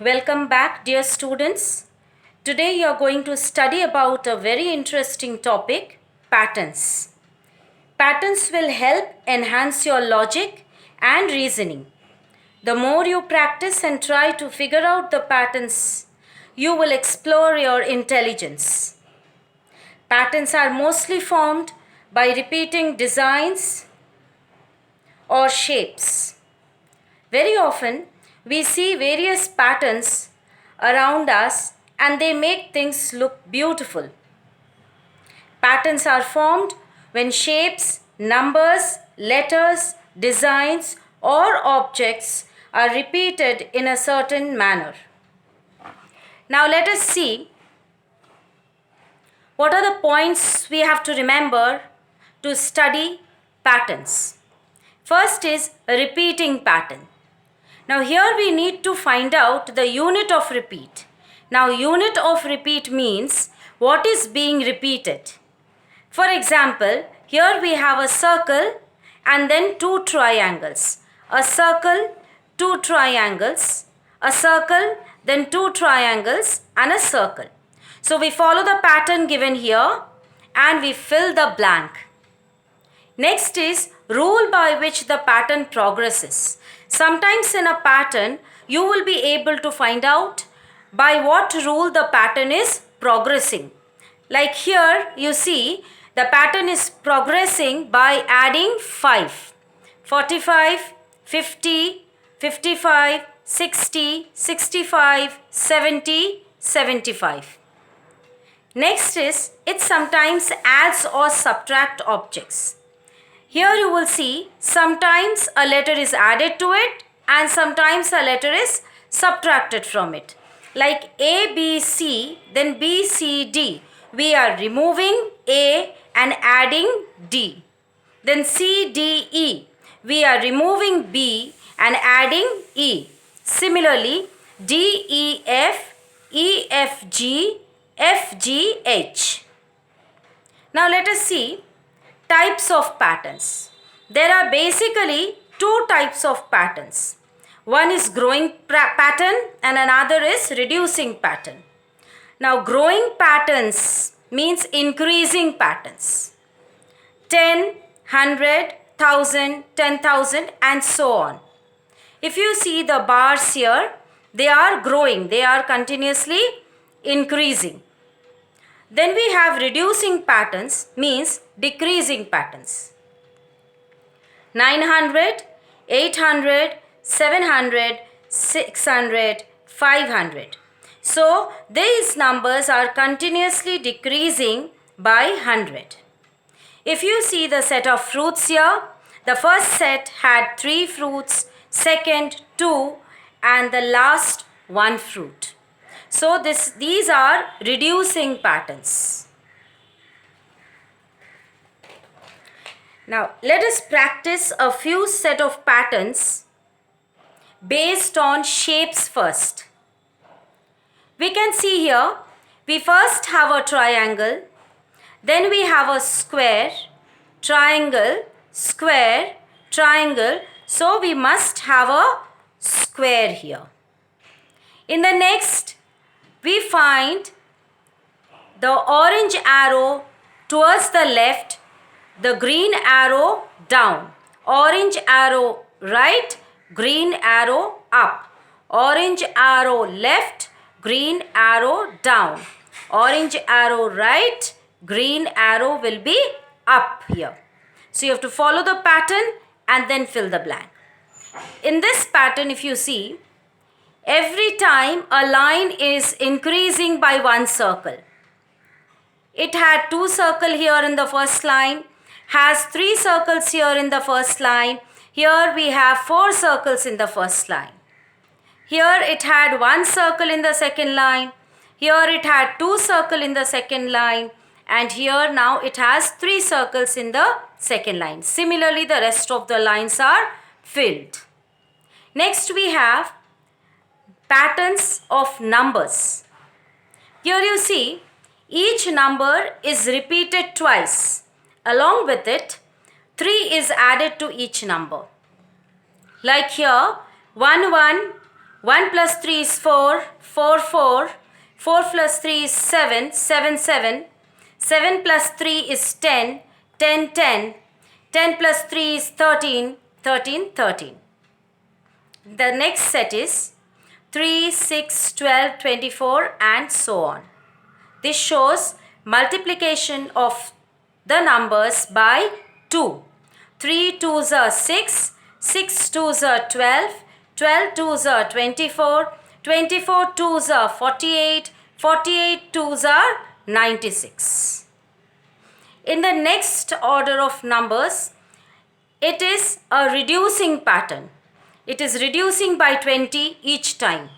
Welcome back, dear students. Today you are going to study about a very interesting topic, patterns. Patterns will help enhance your logic and reasoning. The more you practice and try to figure out the patterns, you will explore your intelligence. Patterns are mostly formed by repeating designs or shapes. Very often, we see various patterns around us and they make things look beautiful. Patterns are formed when shapes, numbers, letters, designs, or objects are repeated in a certain manner. Now, let us see what are the points we have to remember to study patterns. First is a repeating pattern. Now here we need to find out the unit of repeat. Now unit of repeat means what is being repeated. For example, here we have a circle and then two triangles. A circle, two triangles, a circle, then two triangles and a circle. So we follow the pattern given here and we fill the blank. Next is rule by which the pattern progresses. Sometimes in a pattern, you will be able to find out by what rule the pattern is progressing. Like here, you see the pattern is progressing by adding 5. 45, 50, 55, 60, 65, 70, 75. Next is it sometimes adds or subtract objects. Here you will see sometimes a letter is added to it and sometimes a letter is subtracted from it. Like A, B, C, then B, C, D. We are removing A and adding D. Then C, D, E. We are removing B and adding E. Similarly, D, E, F, G, H. Now let us see types of patterns. There are basically two types of patterns. One is growing pattern and another is reducing pattern. Now growing patterns means increasing patterns. 10, 100, 1000, 10,000 and so on. If you see the bars here, they are growing, they are continuously increasing. Then we have reducing patterns means decreasing patterns. 900, 800, 700, 600, 500. So these numbers are continuously decreasing by 100. If you see the set of fruits here, the first set had 3 fruits, second 2 and the last 1 fruit. So these are reducing patterns. Now let us practice a few set of patterns based on shapes first. We can see here, we first have a triangle, then we have a square, triangle, square, triangle. So we must have a square here. In the next, we find the orange arrow towards the left, the green arrow down, orange arrow right, green arrow up, orange arrow left, green arrow down, orange arrow right, green arrow will be up here. So you have to follow the pattern and then fill the blank. In this pattern, if you see, every time a line is increasing by 1 circle. It had 2 circles here in the first line, has 3 circles here in the first line. Here we have 4 circles in the first line. Here it had 1 circle in the second line. Here it had 2 circles in the second line. And here now it has 3 circles in the second line. Similarly, the rest of the lines are filled. Next we have patterns of numbers. Here you see each number is repeated twice. Along with it, 3 is added to each number. Like here 1 1, 1 plus 3 is 4, 4, 4. 4 plus 3 is 7, 7, 7. 7 plus 3 is 10, 10, 10. 10 plus 3 is 13, 13, 13. The next set is 3, 6, 12, 24 and so on. This shows multiplication of the numbers by 2. 3 2s are 6, 6 2s are 12, 12 2s are 24, 24 2s are 48, 48 2s are 96. In the next order of numbers, it is a reducing pattern. It is reducing by 20 each time.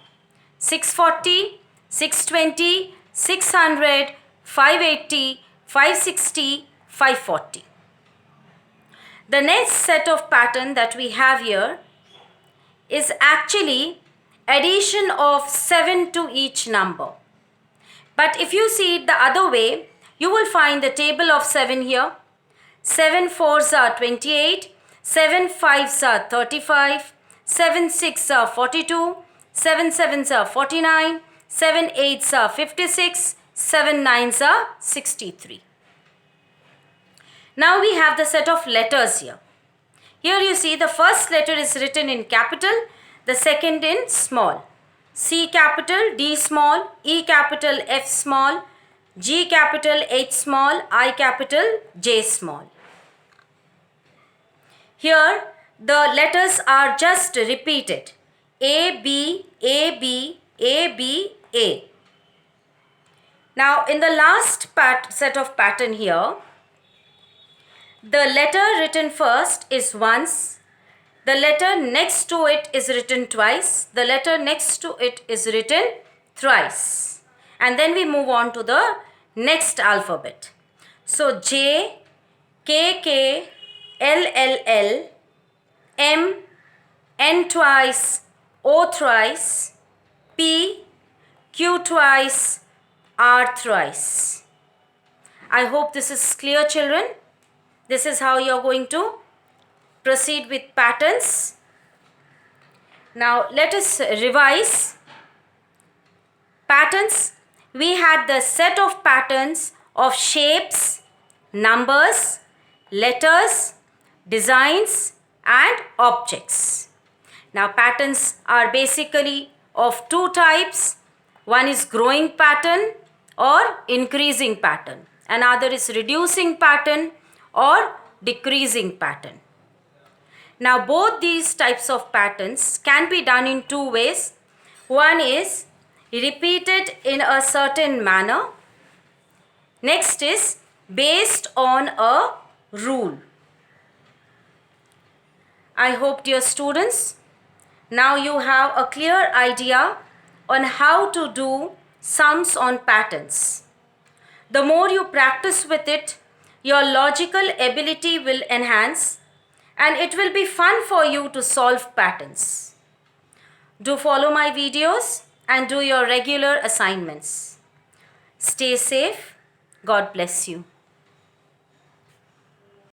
640, 620, 600, 580, 560, 540. The next set of pattern that we have here is actually addition of 7 to each number. But if you see it the other way, you will find the table of 7 here. 7 4s are 28, 7 5s are 35, 7 6s are 42, 7 7s are 49, 7 8s are 56, 7 9s are 63. Now we have the set of letters here. Here you see the first letter is written in capital, the second in small. C capital, D small, E capital, F small, G capital, H small, I capital, J small. Here the letters are just repeated. A, B, A, B, A, B, A. Now in the last set of pattern here, the letter written first is once, the letter next to it is written twice, the letter next to it is written thrice. And then we move on to the next alphabet. So J, K, K, L, L, L, M, N twice, O thrice, P, Q twice, R thrice. I hope this is clear, children. This is how you are going to proceed with patterns. Now let us revise. Patterns. We had the set of patterns of shapes, numbers, letters, designs and objects. Now patterns are basically of two types. One is growing pattern or increasing pattern. Another is reducing pattern or decreasing pattern. Now both these types of patterns can be done in two ways. One is repeated in a certain manner. Next is based on a rule. I hope, dear students, now you have a clear idea on how to do sums on patterns. The more you practice with it, your logical ability will enhance and it will be fun for you to solve patterns. Do follow my videos and do your regular assignments. Stay safe. God bless you.